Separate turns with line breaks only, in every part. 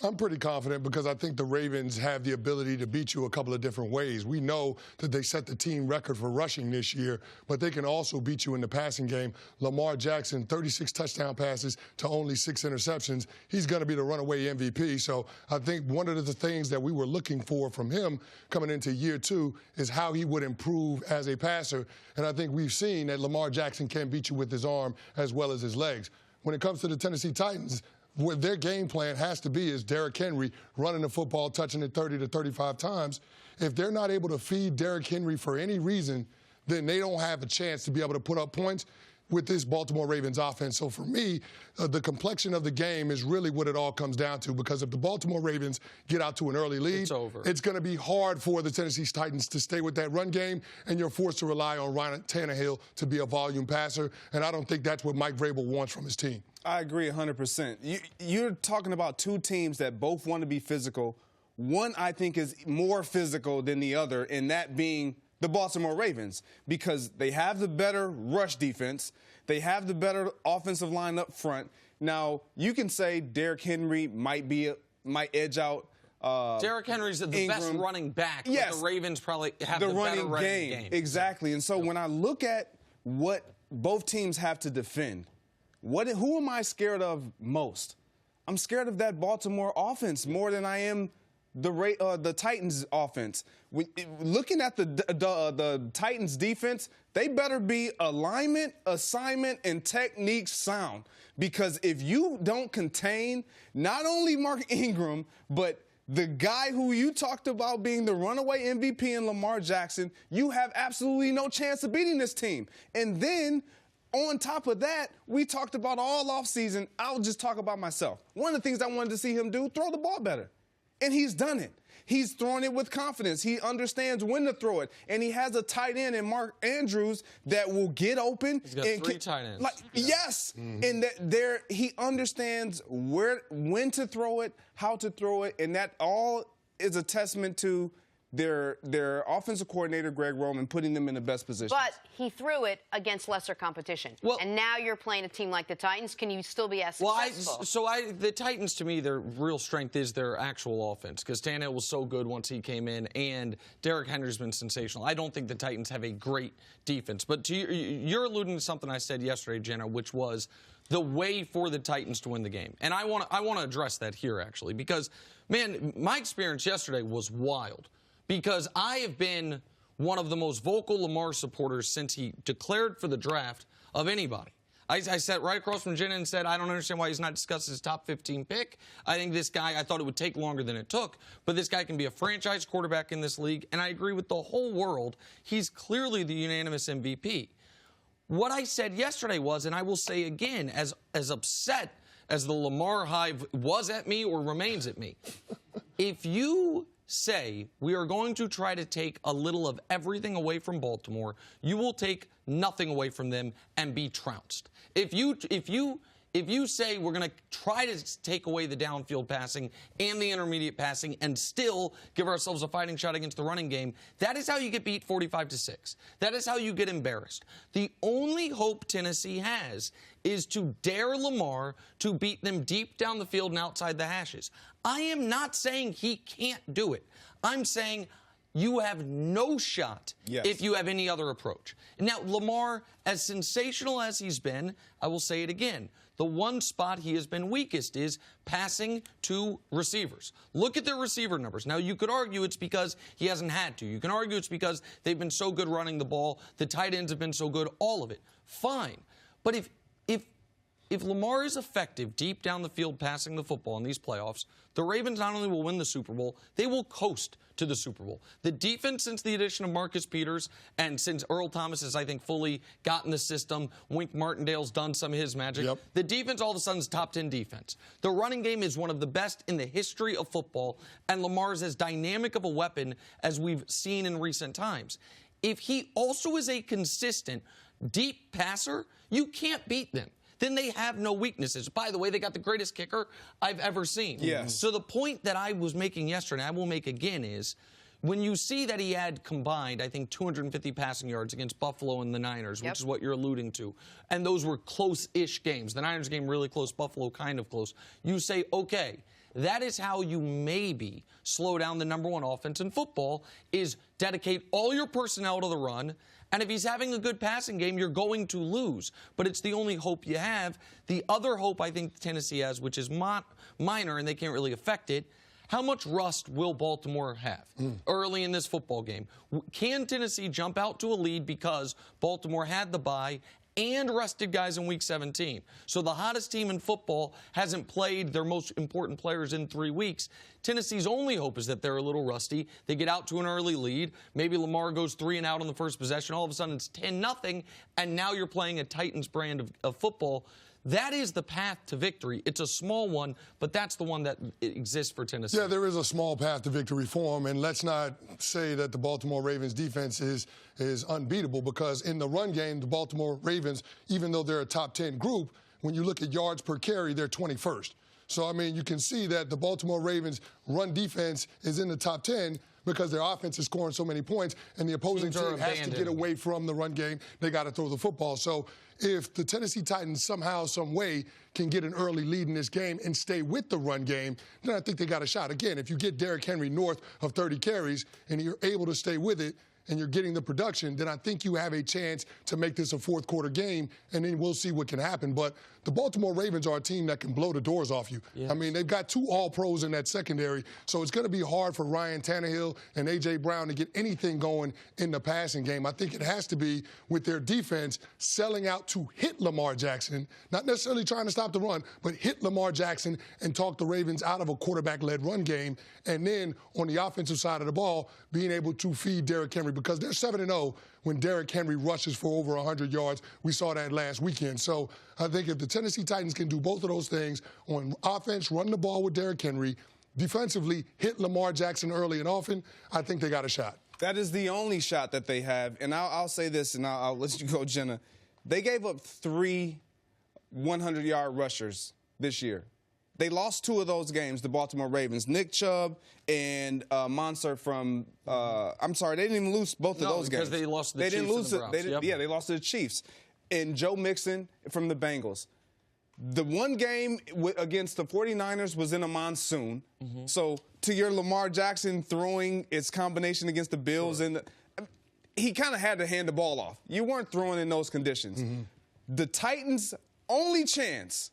I'm pretty confident because I think the Ravens have the ability to beat you a couple of different ways. We know that they set the team record for rushing this year, but they can also beat you in the passing game. Lamar Jackson, 36 touchdown passes to only 6 interceptions. He's going to be the runaway MVP. So I think one of the things that we were looking for from him coming into year 2 is how he would improve as a passer. And I think we've seen that Lamar Jackson can beat you with his arm as well as his legs. When it comes to the Tennessee Titans, what their game plan has to be is Derrick Henry running the football, touching it 30 to 35 times. If they're not able to feed Derrick Henry for any reason, then they don't have a chance to be able to put up points with this Baltimore Ravens offense. So for me, the complexion of the game is really what it all comes down to, because if the Baltimore Ravens get out to an early lead, it's going to be hard for the Tennessee Titans to stay with that run game, and you're forced to rely on Ryan Tannehill to be a volume passer, and I don't think that's what Mike Vrabel wants from his team.
I agree 100%. You're talking about two teams that both want to be physical. One, I think, is more physical than the other, and that being the Baltimore Ravens, because they have the better rush defense. They have the better offensive line up front. Now, you can say Derrick Henry might edge out
Derrick Henry's the best running back.
Yes.
But the Ravens probably have the better running game.
Exactly. And so when I look at what both teams have to defend, who am I scared of most? I'm scared of that Baltimore offense more than I am the Titans offense. Looking at the Titans defense, they better be alignment, assignment, and technique sound. Because if you don't contain not only Mark Ingram, but the guy who you talked about being the runaway MVP in Lamar Jackson, you have absolutely no chance of beating this team. And then on top of that, we talked about all offseason. I'll just talk about myself. One of the things I wanted to see him do, throw the ball better. And he's done it. He's throwing it with confidence. He understands when to throw it. And he has a tight end in Mark Andrews that will get open.
He's got 3 tight ends.
Yes. And he understands when to throw it, how to throw it. And that all is a testament to their offensive coordinator, Greg Roman, putting them in the best position.
But he threw it against lesser competition. Well, and now you're playing a team like the Titans. Can you still be as successful?
The Titans, to me, their real strength is their actual offense, because Tannehill was so good once he came in, and Derrick Henry's been sensational. I don't think the Titans have a great defense. But you're alluding to something I said yesterday, Jenna, which was the way for the Titans to win the game. And I want to address that here, actually, because, man, my experience yesterday was wild. Because I have been one of the most vocal Lamar supporters since he declared for the draft of anybody. I sat right across from Jenna and said, I don't understand why he's not discussed his top 15 pick. I think this guy, I thought it would take longer than it took, but this guy can be a franchise quarterback in this league, and I agree with the whole world. He's clearly the unanimous MVP. What I said yesterday was, and I will say again, as upset as the Lamar hive was at me or remains at me, if you say we are going to try to take a little of everything away from Baltimore, you will take nothing away from them and be trounced. If you say we're going to try to take away the downfield passing and the intermediate passing and still give ourselves a fighting shot against the running game, that is how you get beat 45-6. That is how you get embarrassed. The only hope Tennessee has is to dare Lamar to beat them deep down the field and outside the hashes. I am not saying he can't do it. I'm saying you have no shot if you have any other approach. Now, Lamar, as sensational as he's been, I will say it again, the one spot he has been weakest is passing to receivers. Look at their receiver numbers. Now, you could argue it's because he hasn't had to. You can argue it's because they've been so good running the ball, the tight ends have been so good, all of it. Fine. But if Lamar is effective deep down the field passing the football in these playoffs, the Ravens not only will win the Super Bowl, they will coast to the Super Bowl. The defense, since the addition of Marcus Peters and since Earl Thomas has, I think, fully gotten the system, Wink Martindale's done some of his magic, the defense all of a sudden is top 10 defense. The running game is one of the best in the history of football, and Lamar's as dynamic of a weapon as we've seen in recent times. If he also is a consistent deep passer, you can't beat them. Then they have no weaknesses. By the way, they got the greatest kicker I've ever seen.
Yes.
So the point that I was making yesterday, I will make again, is when you see that he had combined, I think, 250 passing yards against Buffalo and the Niners, which is what you're alluding to, and those were close-ish games. The Niners game really close, Buffalo kind of close. You say, okay, That is how you maybe slow down the #1 offense in football, is dedicate all your personnel to the run. And if he's having a good passing game, you're going to lose. But it's the only hope you have. The other hope I think Tennessee has, which is minor and they can't really affect it, how much rust will Baltimore have early in this football game? Can Tennessee jump out to a lead because Baltimore had the bye and rested guys in Week 17? So the hottest team in football hasn't played their most important players in 3 weeks. Tennessee's only hope is that they're a little rusty. They get out to an early lead. Maybe Lamar goes 3 and out on the first possession. All of a sudden it's 10-0, and now you're playing a Titans brand of football. That is the path to victory. It's a small one, but that's the one that exists for Tennessee.
Yeah, there is a small path to victory for them, and let's not say that the Baltimore Ravens defense is unbeatable, because in the run game, the Baltimore Ravens, even though they're a top 10 group, when you look at yards per carry, they're 21st. So, I mean, you can see that the Baltimore Ravens run defense is in the top 10 because their offense is scoring so many points, and the opposing team has to get away from the run game. They got to throw the football. So if the Tennessee Titans somehow, some way can get an early lead in this game and stay with the run game, then I think they got a shot. Again, if you get Derrick Henry north of 30 carries and you're able to stay with it and you're getting the production, then I think you have a chance to make this a fourth quarter game, and then we'll see what can happen. But the Baltimore Ravens are a team that can blow the doors off you. Yes. I mean, they've got 2 all-pros in that secondary, so it's going to be hard for Ryan Tannehill and A.J. Brown to get anything going in the passing game. I think it has to be with their defense selling out to hit Lamar Jackson, not necessarily trying to stop the run, but hit Lamar Jackson and talk the Ravens out of a quarterback-led run game, and then on the offensive side of the ball, being able to feed Derrick Henry, because they're 7-0 when Derrick Henry rushes for over 100 yards. We saw that last weekend. So I think if the Tennessee Titans can do both of those things, on offense, run the ball with Derrick Henry, defensively hit Lamar Jackson early and often, I think they got a shot.
That is the only shot that they have. And I'll say this, and I'll let you go, Jenna. They gave up 3 100-yard rushers this year. They lost 2 of those games, the Baltimore Ravens. Nick Chubb and Monser from I'm sorry, they didn't even lose both of those games.
Because they lost to the Chiefs. They didn't lose it.
Yeah, they lost to the Chiefs. And Joe Mixon from the Bengals. The one game against the 49ers was in a monsoon. So to your Lamar Jackson throwing its combination against the Bills, and he kind of had to hand the ball off. You weren't throwing in those conditions. The Titans' only chance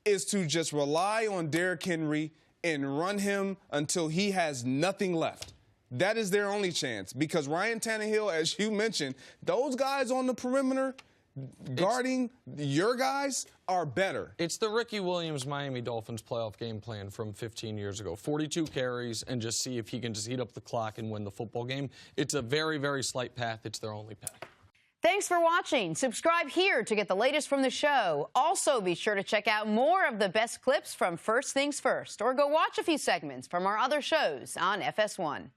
is to just rely on Derrick Henry and run him until he has nothing left. That is their only chance, because Ryan Tannehill, as you mentioned, those guys on the perimeter guarding your guys are better.
It's the Ricky Williams Miami Dolphins playoff game plan from 15 years ago. 42 carries, and just see if he can just heat up the clock and win the football game. It's a very, very slight path. It's their only path.
Thanks for watching. Subscribe here to get the latest from the show. Also, be sure to check out more of the best clips from First Things First, or go watch a few segments from our other shows on FS1.